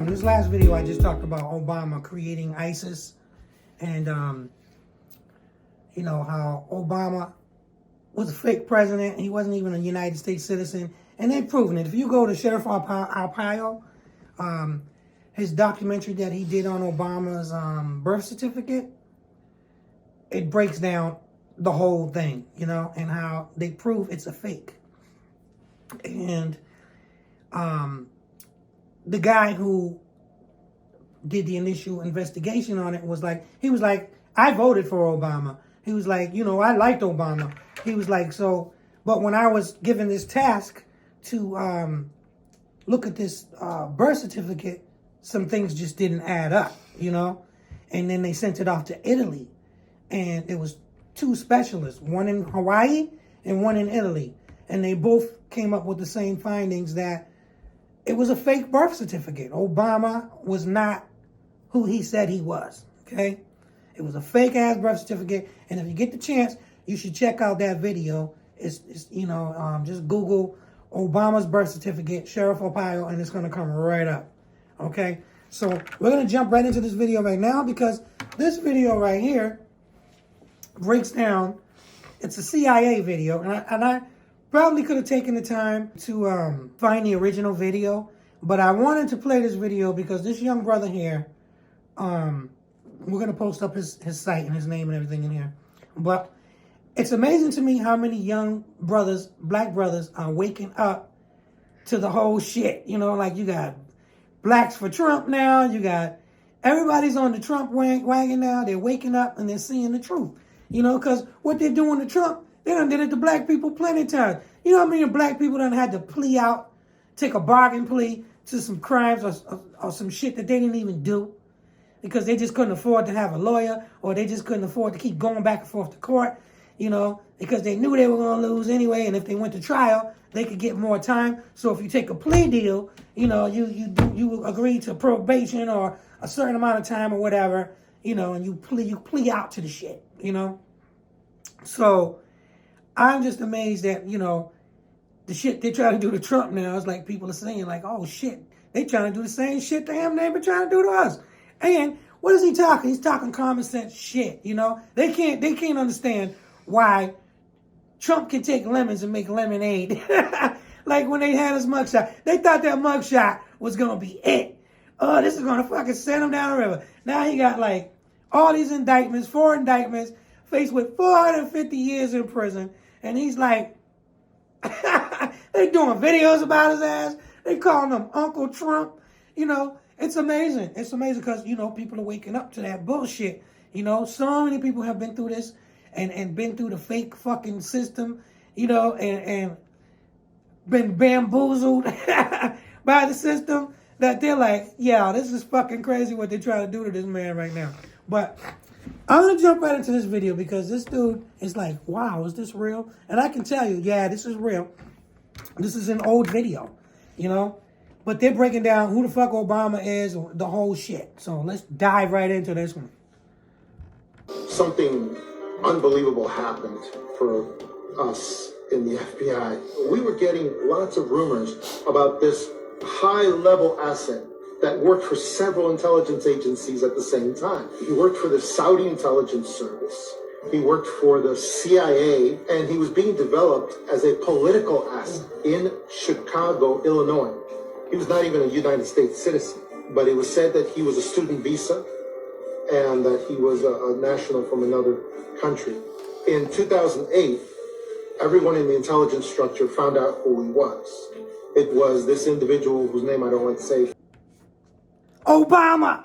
In this last video, I just talked about Obama creating ISIS and, you know, how Obama was a fake president. He wasn't even a United States citizen. And they've proven it. If you go to Sheriff Arpaio, his documentary that he did on Obama's birth certificate, it breaks down the whole thing, you know, and how they prove it's a fake. And the guy who did the initial investigation on it was like, he was like, I voted for Obama. He was like, you know, I liked Obama. He was like, so, but when I was given this task to look at this birth certificate, some things just didn't add up, you know? And then they sent it off to Italy. And it was two specialists, one in Hawaii and one in Italy. And they both came up with the same findings that it was a fake birth certificate. Obama was not who he said he was, okay? It was a fake-ass birth certificate. And if you get the chance, you should check out that video. It's you know, just Google Obama's birth certificate, Sheriff Arpaio, and it's going to come right up, okay? So we're going to jump right into this video right now because this video right here breaks down, it's a CIA video, and I probably could have taken the time to find the original video, but I wanted to play this video because this young brother here, we're going to post up his site and his name and everything in here, but it's amazing to me how many young brothers, black brothers, are waking up to the whole shit. You know, like you got blacks for Trump now, you got everybody's on the Trump wagon now, they're waking up and they're seeing the truth. You know, because what they're doing to Trump, they done did it to black people plenty of times. You know how many black people done had to plea out, take a bargain plea to some crimes or some shit that they didn't even do because they just couldn't afford to have a lawyer or they just couldn't afford to keep going back and forth to court, you know, because they knew they were going to lose anyway. And if they went to trial, they could get more time. So if you take a plea deal, you know, you agree to probation or a certain amount of time or whatever, you know, and you plea out to the shit. You know, so I'm just amazed that, you know, the shit they try to do to Trump now is like people are saying like, oh shit, they trying to do the same shit to him they've been trying to do to us. And what is he talking? He's talking common sense shit, you know? They can't understand why Trump can take lemons and make lemonade. Like when they had his mugshot, they thought that mugshot was gonna be it. Oh, this is gonna fucking send him down the river. Now he got like all these indictments, 4 indictments, faced with 450 years in prison. And he's like, they doing videos about his ass. They calling him Uncle Trump. You know, it's amazing. It's amazing because, you know, people are waking up to that bullshit. You know, so many people have been through this and been through the fake fucking system, you know, and been bamboozled by the system that they're like, yeah, this is fucking crazy what they're trying to do to this man right now. But I'm going to jump right into this video because this dude is like, wow, is this real? And I can tell you, yeah, this is real. This is an old video, you know? But they're breaking down who the fuck Obama is, the whole shit. So let's dive right into this one. Something unbelievable happened for us in the FBI. We were getting lots of rumors about this high-level asset that worked for several intelligence agencies at the same time. He worked for the Saudi intelligence service. He worked for the CIA, and he was being developed as a political asset in Chicago, Illinois. He was not even a United States citizen, but it was said that he was a student visa and that he was a national from another country. In 2008, everyone in the intelligence structure found out who he was. It was this individual whose name I don't like to say. Obama.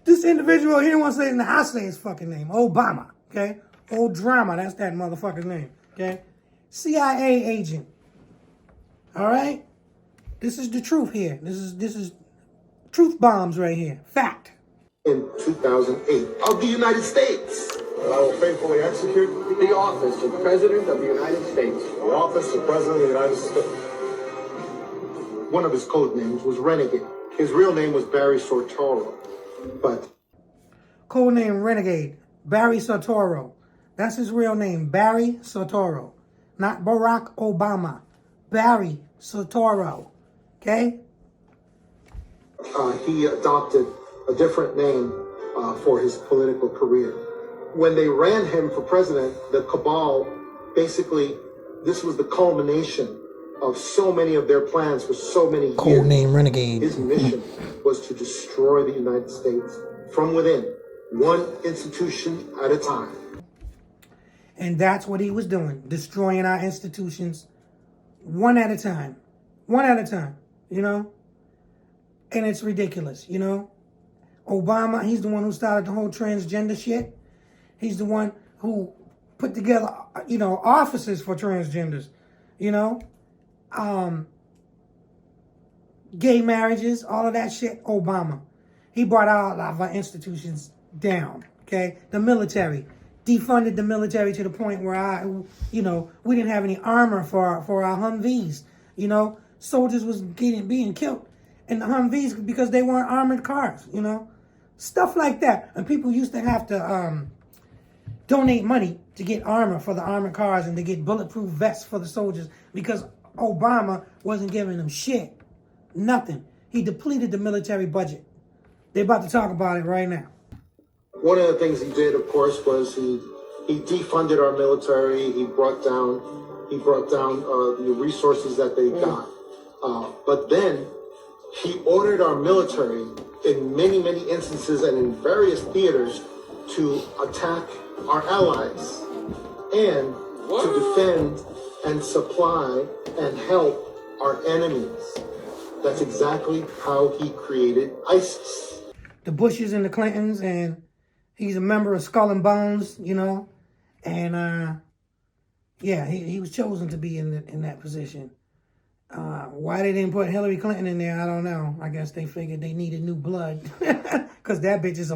This individual here wants to say, I'll say his fucking name. Obama. Okay? Old drama. That's that motherfucker's name. Okay? CIA agent. All right? This is the truth here. This is truth bombs right here. Fact. In 2008 of the United States. I will faithfully execute the office of President of the United States. The office of President of the United States. One of his code names was Renegade. His real name was Barry Sortoro, but... Code name Renegade, Barry Sortoro. That's his real name, Barry Sortoro. Not Barack Obama. Barry Sortoro. Okay? he adopted a different name for his political career. When they ran him for president, the cabal, basically, this was the culmination of so many of their plans for so many years. Code name Renegade. His mission was to destroy the United States from within, one institution at a time. And that's what he was doing, destroying our institutions one at a time. One at a time, you know? And it's ridiculous, you know? Obama, he's the one who started the whole transgender shit. He's the one who put together, you know, offices for transgenders, you know? Gay marriages, all of that shit, Obama. He brought all of our institutions down, okay? The military, defunded the military to the point where we didn't have any armor for our Humvees, you know? Soldiers was being killed in the Humvees because they weren't armored cars, you know? Stuff like that. And people used to have to donate money to get armor for the armored cars and to get bulletproof vests for the soldiers because Obama wasn't giving them shit. Nothing. He depleted the military budget. They're about to talk about it right now. One of the things he did, of course, was he defunded our military. He brought down the resources that they got. But then he ordered our military in many, many instances and in various theaters to attack our allies and to defend and supply and help our enemies. That's exactly how he created ISIS. The Bushes and the Clintons, and he's a member of Skull and Bones, you know, and he was chosen to be in that position. Why they didn't put Hillary Clinton in there, I don't know. I guess they figured they needed new blood because that bitch is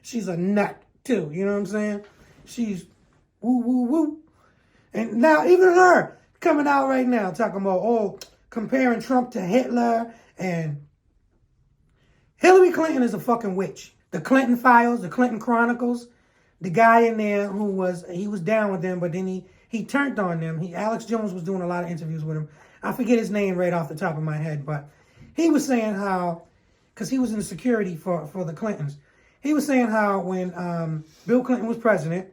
she's a nut too. You know what I'm saying? She's woo woo woo, and now even her coming out right now talking about comparing Trump to Hitler, and Hillary Clinton is a fucking witch. The Clinton Files, the Clinton Chronicles, the guy in there who was down with them, but then he turned on them. Alex Jones was doing a lot of interviews with him. I forget his name right off the top of my head, but he was saying how, because he was in the security for the Clintons, he was saying how when Bill Clinton was president,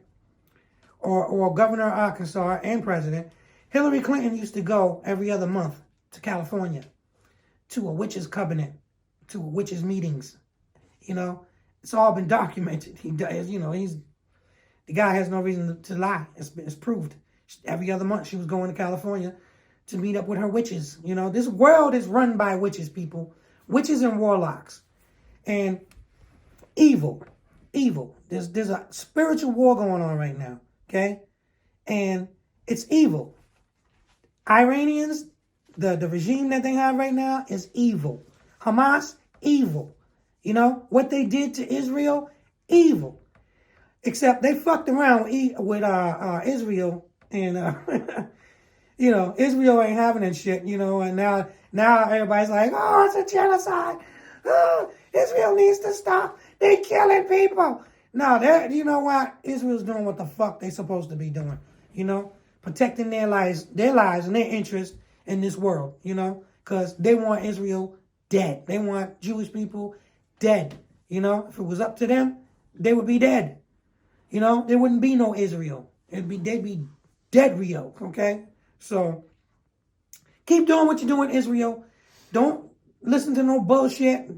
or governor of Arkansas and president, Hillary Clinton used to go every other month to California to a witches' covenant, to witches' meetings. You know, it's all been documented. He does, you know, the guy has no reason to lie. It's proved. Every other month she was going to California to meet up with her witches. You know, this world is run by witches, people. Witches and warlocks. And evil. There's a spiritual war going on right now, okay? And it's evil. Iranians, the regime that they have right now is evil. Hamas, evil. You know, what they did to Israel, evil. Except they fucked around with Israel, and you know, Israel ain't having that shit, you know, and now everybody's like, oh, it's a genocide. Oh, Israel needs to stop. They killing people. No, you know what? Israel's doing what the fuck they supposed to be doing, you know, protecting their lives and their interests in this world, you know, because they want Israel dead. They want Jewish people dead, you know. If it was up to them, they would be dead. You know, there wouldn't be no Israel. They'd be dead Rio, okay? So, keep doing what you're doing, Israel. Don't listen to no bullshit,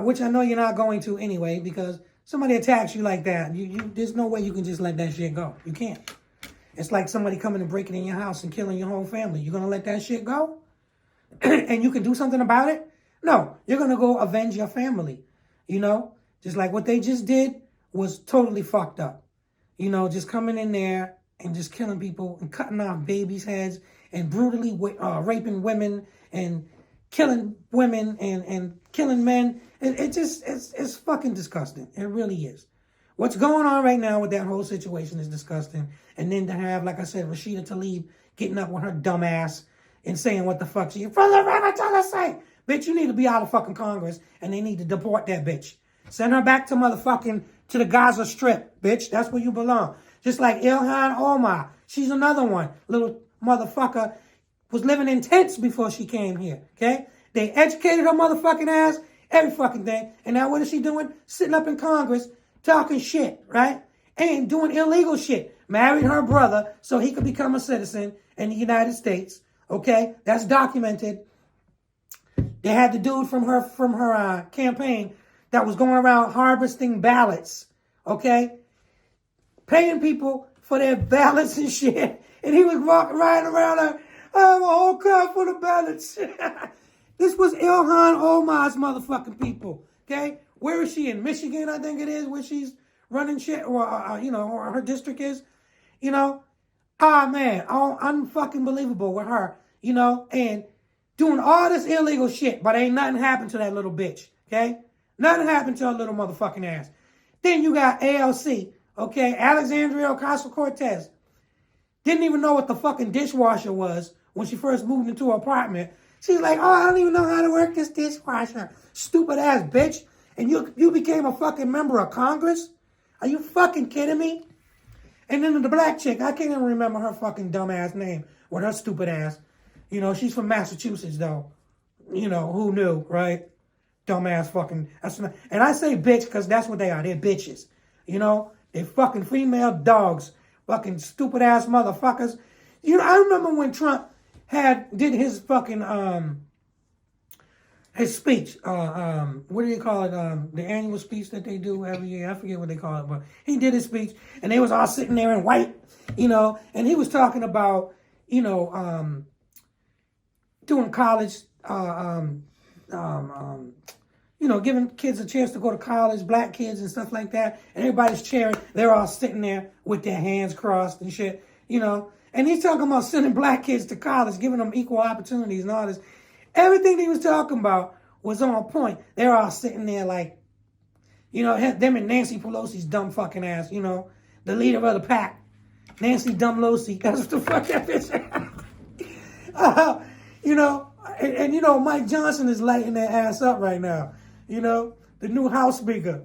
which I know you're not going to anyway, because somebody attacks you like that. There's no way you can just let that shit go. You can't. It's like somebody coming and breaking in your house and killing your whole family. You're going to let that shit go? And you can do something about it? No, you're going to go avenge your family, you know? Just like what they just did was totally fucked up. You know, just coming in there and just killing people and cutting off babies' heads and brutally raping women and killing women and killing men. It's fucking disgusting. It really is. What's going on right now with that whole situation is disgusting. And then to have, like I said, Rashida Tlaib getting up with her dumb ass and saying what the fuck she, from the river to the sea. Bitch, you need to be out of fucking Congress and they need to deport that bitch. Send her back to the Gaza Strip, bitch. That's where you belong. Just like Ilhan Omar. She's another one. Little motherfucker was living in tents before she came here, okay? They educated her motherfucking ass, every fucking thing. And now what is she doing? Sitting up in Congress, talking shit, right? And doing illegal shit. Married her brother so he could become a citizen in the United States. Okay? That's documented. They had the dude from her campaign that was going around harvesting ballots. Okay? Paying people for their ballots and shit. And he was riding around like, I have a whole car full of ballots. This was Ilhan Omar's motherfucking people. Okay? Where is she? In Michigan, I think it is, where she's running shit, or, you know, or her district is. You know? Ah, man. Unfucking believable with her. You know? And doing all this illegal shit, but ain't nothing happened to that little bitch. Okay? Nothing happened to her little motherfucking ass. Then you got ALC. Okay? Alexandria Ocasio-Cortez. Didn't even know what the fucking dishwasher was when she first moved into her apartment. She's like, oh, I don't even know how to work this dishwasher. Stupid ass bitch. And you became a fucking member of Congress? Are you fucking kidding me? And then the black chick, I can't even remember her fucking dumb ass name with her stupid ass. You know, she's from Massachusetts though. You know, who knew, right? Dumb ass fucking. And I say bitch because that's what they are. They're bitches. You know, they're fucking female dogs. Fucking stupid ass motherfuckers. You know, I remember when Trump did his fucking his speech. What do you call it? The annual speech that they do every year. I forget what they call it, but he did his speech, and they was all sitting there in white, you know, and he was talking about, you know, doing college, you know, giving kids a chance to go to college, black kids and stuff like that. And everybody's cheering. They're all sitting there with their hands crossed and shit, you know. And he's talking about sending black kids to college, giving them equal opportunities and all this. Everything he was talking about was on point. They're all sitting there like, you know, them and Nancy Pelosi's dumb fucking ass, you know, the leader of the pack. Nancy Dumb Pelosi. That's what the fuck that bitch you know, and you know, Mike Johnson is lighting their ass up right now. You know, the new House Speaker.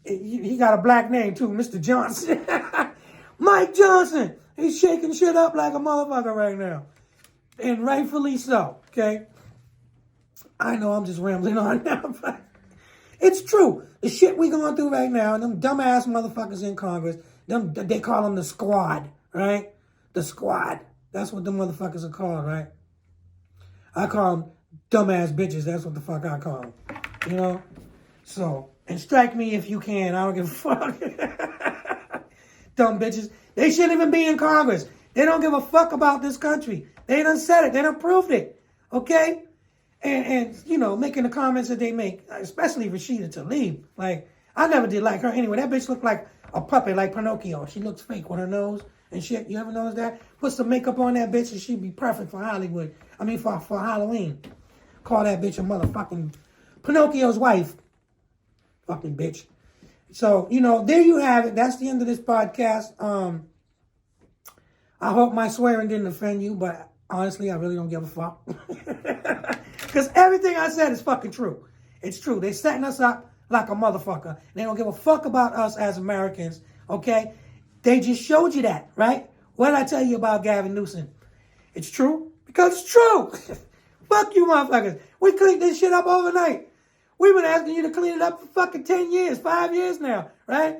He got a black name too, Mr. Johnson. Mike Johnson. He's shaking shit up like a motherfucker right now. And rightfully so, okay? I know I'm just rambling on now, but it's true. The shit we going through right now, them dumbass motherfuckers in Congress, they call them the squad, right? The squad. That's what the motherfuckers are called, right? I call them dumbass bitches. That's what the fuck I call them. You know? So, and strike me if you can. I don't give a fuck. Dumb bitches. They shouldn't even be in Congress. They don't give a fuck about this country. They done said it. They done proved it. Okay? And you know, making the comments that they make, especially Rashida Tlaib. Like, I never did like her anyway. That bitch looked like a puppet, like Pinocchio. She looks fake with her nose and shit. You ever notice that? Put some makeup on that bitch and she'd be perfect for Hollywood. I mean, for Halloween. Call that bitch a motherfucking Pinocchio's wife. Fucking bitch. So, you know, there you have it. That's the end of this podcast. I hope my swearing didn't offend you, but honestly, I really don't give a fuck. Because everything I said is fucking true. It's true. They're setting us up like a motherfucker. They don't give a fuck about us as Americans, okay? They just showed you that, right? What did I tell you about Gavin Newsom? It's true because it's true. Fuck you motherfuckers. We cleaned this shit up overnight. We've been asking you to clean it up for fucking 10 years, 5 years now, right?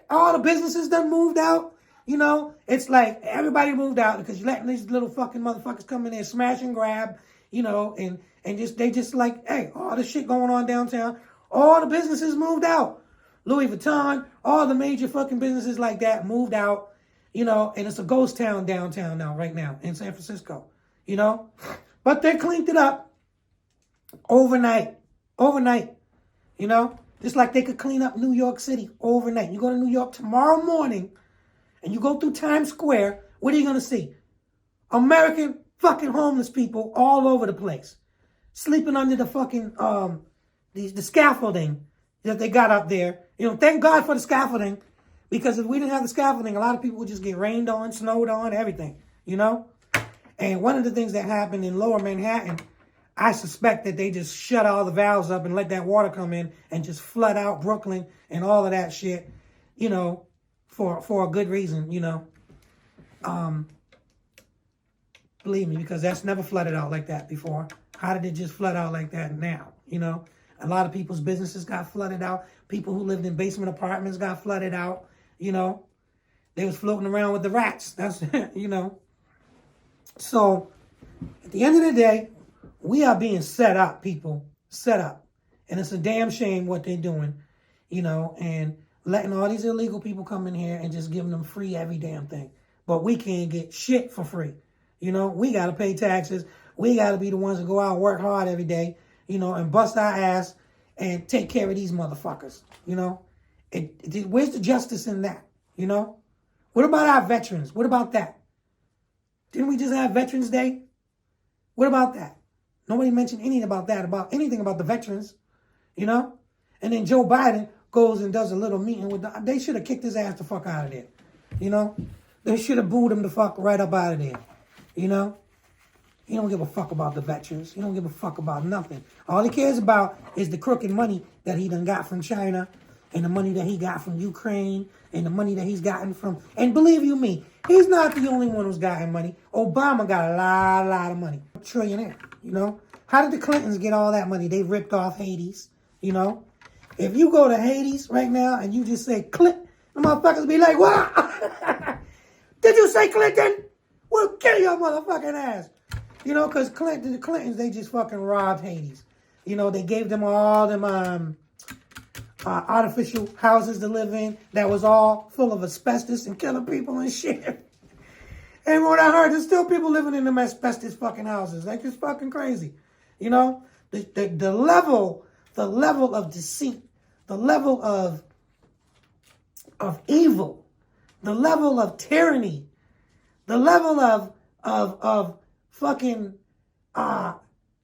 All the businesses done moved out. You know, it's like everybody moved out because you're letting these little fucking motherfuckers come in there, smash and grab, you know, and they just like, hey, all the shit going on downtown, all the businesses moved out. Louis Vuitton, all the major fucking businesses like that moved out, you know, and it's a ghost town downtown now, right now, in San Francisco, you know. But they cleaned it up overnight, you know. Just like they could clean up New York City overnight. You go to New York tomorrow morning, and you go through Times Square, what are you going to see? American fucking homeless people all over the place. Sleeping under the fucking, the scaffolding that they got up there. You know, thank God for the scaffolding. Because if we didn't have the scaffolding, a lot of people would just get rained on, snowed on, everything. You know? And one of the things that happened in Lower Manhattan, I suspect that they just shut all the valves up and let that water come in and just flood out Brooklyn and all of that shit, you know, for a good reason, you know. Believe me, because that's never flooded out like that before. How did it just flood out like that now? You know, a lot of people's businesses got flooded out. People who lived in basement apartments got flooded out. You know, they was floating around with the rats. That's, you know. So at the end of the day, we are being set up, people. Set up. And it's a damn shame what they're doing, you know, and letting all these illegal people come in here and just giving them free every damn thing. But we can't get shit for free. You know, we got to pay taxes. We got to be the ones that go out and work hard every day, you know, and bust our ass and take care of these motherfuckers, you know. Where's the justice in that, you know? What about our veterans? What about that? Didn't we just have Veterans Day? What about that? Nobody mentioned anything about that, anything about the veterans, you know? And then Joe Biden goes and does a little meeting with they should have kicked his ass the fuck out of there, you know? They should have booed him the fuck right up out of there, you know? He don't give a fuck about the veterans. He don't give a fuck about nothing. All he cares about is the crooked money that he done got from China and the money that he got from Ukraine and the money that he's gotten from... And believe you me, he's not the only one who's gotten money. Obama got a lot of money. Trillionaire, you know? How did the Clintons get all that money? They ripped off Hades, you know? If you go to Hades right now and you just say Clinton, the motherfuckers be like, what? Did you say Clinton? We'll kill your motherfucking ass. You know, because the Clintons, they just fucking robbed Hades. You know, they gave them all them artificial houses to live in that was all full of asbestos and killing people and shit. And when I heard, there's still people living in them asbestos fucking houses. Like, it's fucking crazy. You know, the level of deceit, the level of evil, the level of tyranny, the level of fucking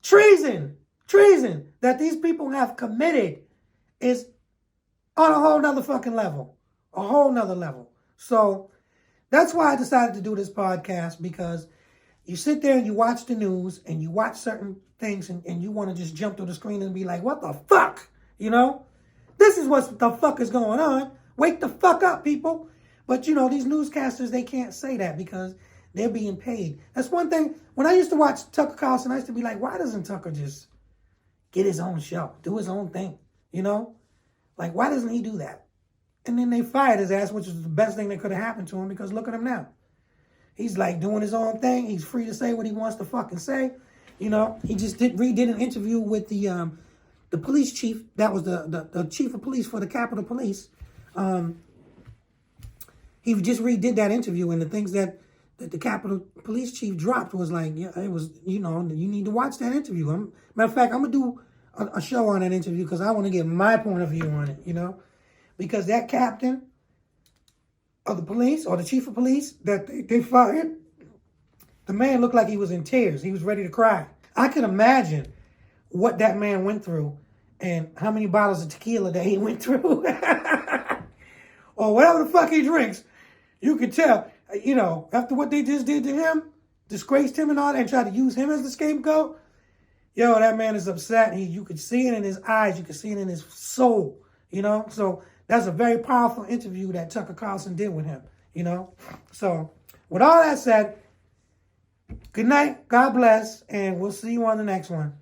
treason that these people have committed is on a whole nother fucking level. A whole nother level. So that's why I decided to do this podcast, because you sit there and you watch the news and you watch certain things and you want to just jump through the screen and be like, what the fuck? You know? This is what the fuck is going on. Wake the fuck up, people. But, you know, these newscasters, they can't say that because they're being paid. That's one thing. When I used to watch Tucker Carlson, I used to be like, why doesn't Tucker just get his own show, do his own thing? You know? Like, why doesn't he do that? And then they fired his ass, which is the best thing that could have happened to him, because look at him now. He's like doing his own thing. He's free to say what he wants to fucking say. You know, he just redid an interview with the police chief. That was the chief of police for the Capitol Police. He just redid that interview, and the things that the Capitol Police chief dropped was like, yeah, it was, you know, you need to watch that interview. Matter of fact, I'm going to do a show on that interview because I want to get my point of view on it, you know? Because that captain of the police, or the chief of police that they fired, the man looked like he was in tears. He was ready to cry. I can imagine what that man went through and how many bottles of tequila that he went through. Or whatever the fuck he drinks. You could tell, you know, after what they just did to him, disgraced him and all that, and tried to use him as the scapegoat. Yo, that man is upset. You could see it in his eyes. You could see it in his soul, you know? So that's a very powerful interview that Tucker Carlson did with him, you know? So with all that said, good night, God bless, and we'll see you on the next one.